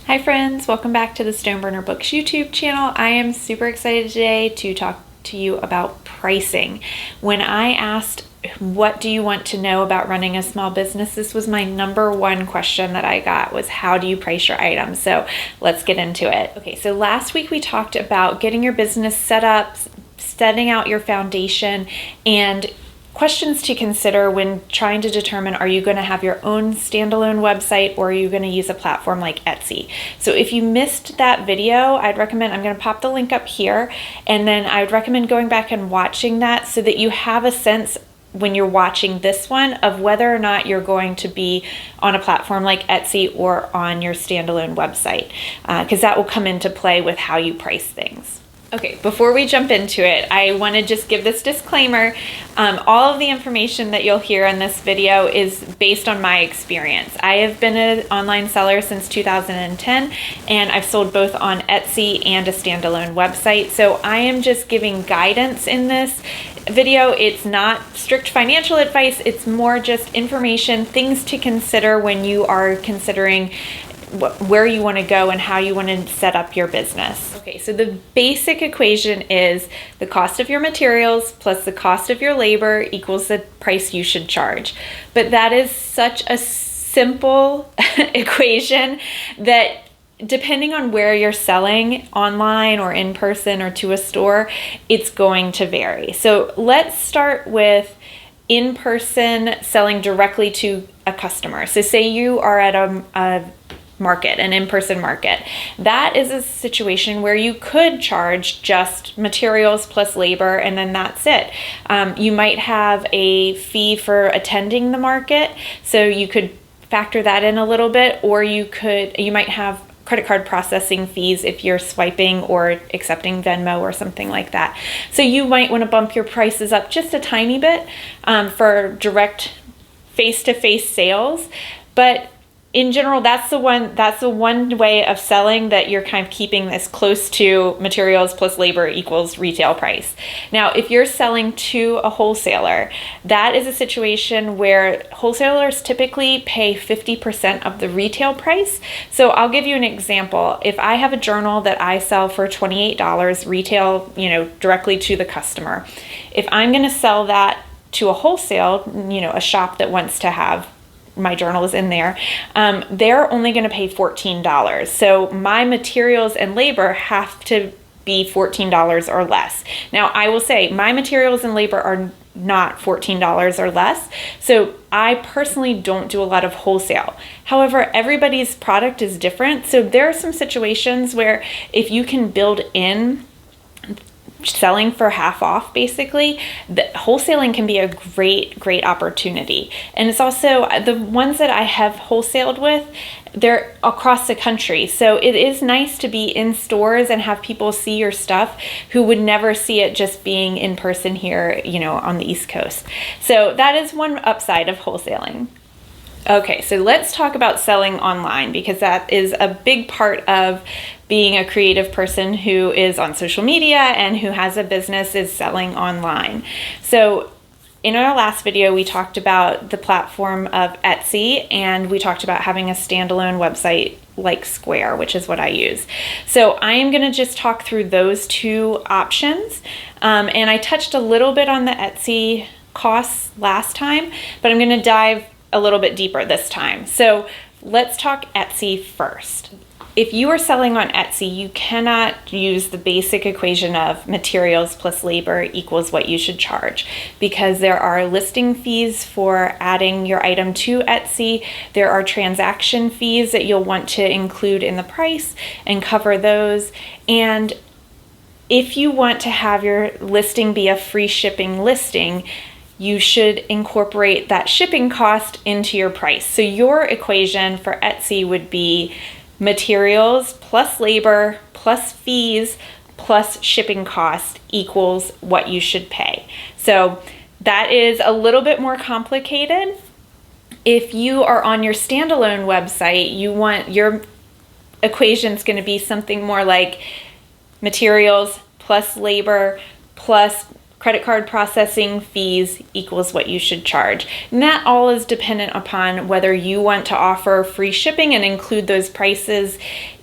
Hi friends, welcome back to the StoneburnerBooks YouTube channel. I am super excited today to talk to you about pricing. When I asked what do you want to know about running a small business, this was my number one question that I got was how do you price your items? So let's get into it. Okay, so last week we talked about getting your business set up, setting out your foundation, and questions to consider when trying to determine are you going to have your own standalone website or are you going to use a platform like Etsy. So if you missed that video, I'd recommend, I'm going to pop the link up here, and then I would recommend going back and watching that so that you have a sense when you're watching this one of whether or not you're going to be on a platform like Etsy or on your standalone website, because that will come into play with how you price things. Okay, before we jump into it, I want to just give this disclaimer. All of the information that you'll hear in this video is based on my experience. I have been an online seller since 2010, and I've sold both on Etsy and a standalone website. So I am just giving guidance in this video. It's not strict financial advice. It's more just information, things to consider when you are considering where you want to go and how you want to set up your business. Okay, so the basic equation is the cost of your materials plus the cost of your labor equals the price you should charge. But that is such a simple equation that depending on where you're selling, online or in person or to a store, it's going to vary. So let's start with in-person selling directly to a customer. So say you are at a market, an in-person market. That is a situation where you could charge just materials plus labor and then that's it. You might have a fee for attending the market, so you could factor that in a little bit, or you might have credit card processing fees if you're swiping or accepting Venmo or something like that. So you might want to bump your prices up just a tiny bit for direct face-to-face sales, but in general, that's the one way of selling that you're kind of keeping this close to materials plus labor equals retail price. Now, if you're selling to a wholesaler, that is a situation where wholesalers typically pay 50% of the retail price. So I'll give you an example. If I have a journal that I sell for $28 retail, directly to the customer, if I'm going to sell that to a wholesale, a shop that wants to have my journal is in there, they're only going to pay $14. So my materials and labor have to be $14 or less. Now, I will say my materials and labor are not $14 or less. So I personally don't do a lot of wholesale. However, everybody's product is different. So there are some situations where if you can build in selling for half off, basically, the wholesaling can be a great opportunity. And it's also the ones that I have wholesaled with, they're across the country. So it is nice to be in stores and have people see your stuff who would never see it just being in person here, on the East Coast. So that is one upside of wholesaling. Okay, so let's talk about selling online, because that is a big part of being a creative person who is on social media and who has a business is selling online. So in our last video, we talked about the platform of Etsy, and we talked about having a standalone website like Square, which is what I use. So I am going to just talk through those two options. And I touched a little bit on the Etsy costs last time, but I'm going to dive a little bit deeper this time. So let's talk Etsy first. If you are selling on Etsy, you cannot use the basic equation of materials plus labor equals what you should charge, because there are listing fees for adding your item to Etsy. There are transaction fees that you'll want to include in the price and cover those. And if you want to have your listing be a free shipping listing, you should incorporate that shipping cost into your price. So your equation for Etsy would be materials plus labor plus fees plus shipping cost equals what you should pay. So that is a little bit more complicated. If you are on your standalone website, you want your equation's going to be something more like materials plus labor plus credit card processing fees equals what you should charge. And that all is dependent upon whether you want to offer free shipping and include those prices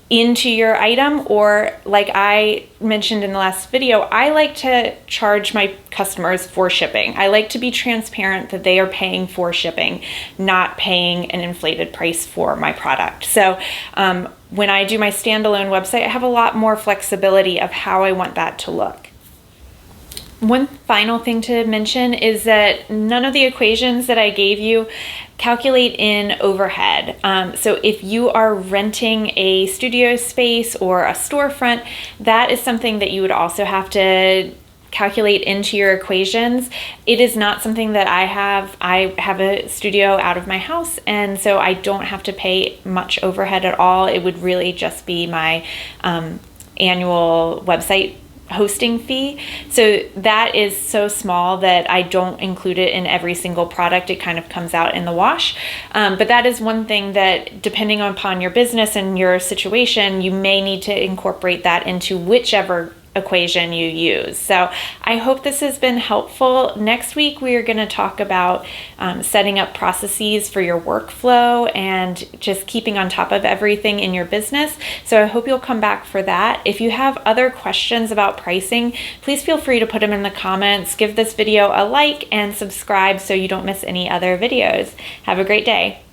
into your item, or like I mentioned in the last video, I like to charge my customers for shipping. I like to be transparent that they are paying for shipping, not paying an inflated price for my product. So when I do my standalone website, I have a lot more flexibility of how I want that to look. One final thing to mention is that none of the equations that I gave you calculate in overhead. So if you are renting a studio space or a storefront, that is something that you would also have to calculate into your equations. It is not something that I have. I have a studio out of my house, and so I don't have to pay much overhead at all. It would really just be my annual website hosting fee. So that is so small that I don't include it in every single product. It kind of comes out in the wash. But that is one thing that, depending upon your business and your situation, you may need to incorporate that into whichever equation you use. So I hope this has been helpful. Next week, we are going to talk about setting up processes for your workflow and just keeping on top of everything in your business. So I hope you'll come back for that. If you have other questions about pricing, please feel free to put them in the comments. Give this video a like and subscribe so you don't miss any other videos. Have a great day.